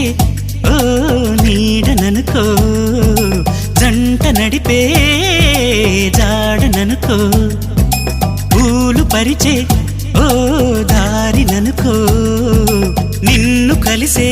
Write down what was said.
నిలిచే ఓ నీడననుకో, జంట నడిపే జాడననుకో, పూలు పరిచే ఓ దారిననుకో, నిన్ను కలిసే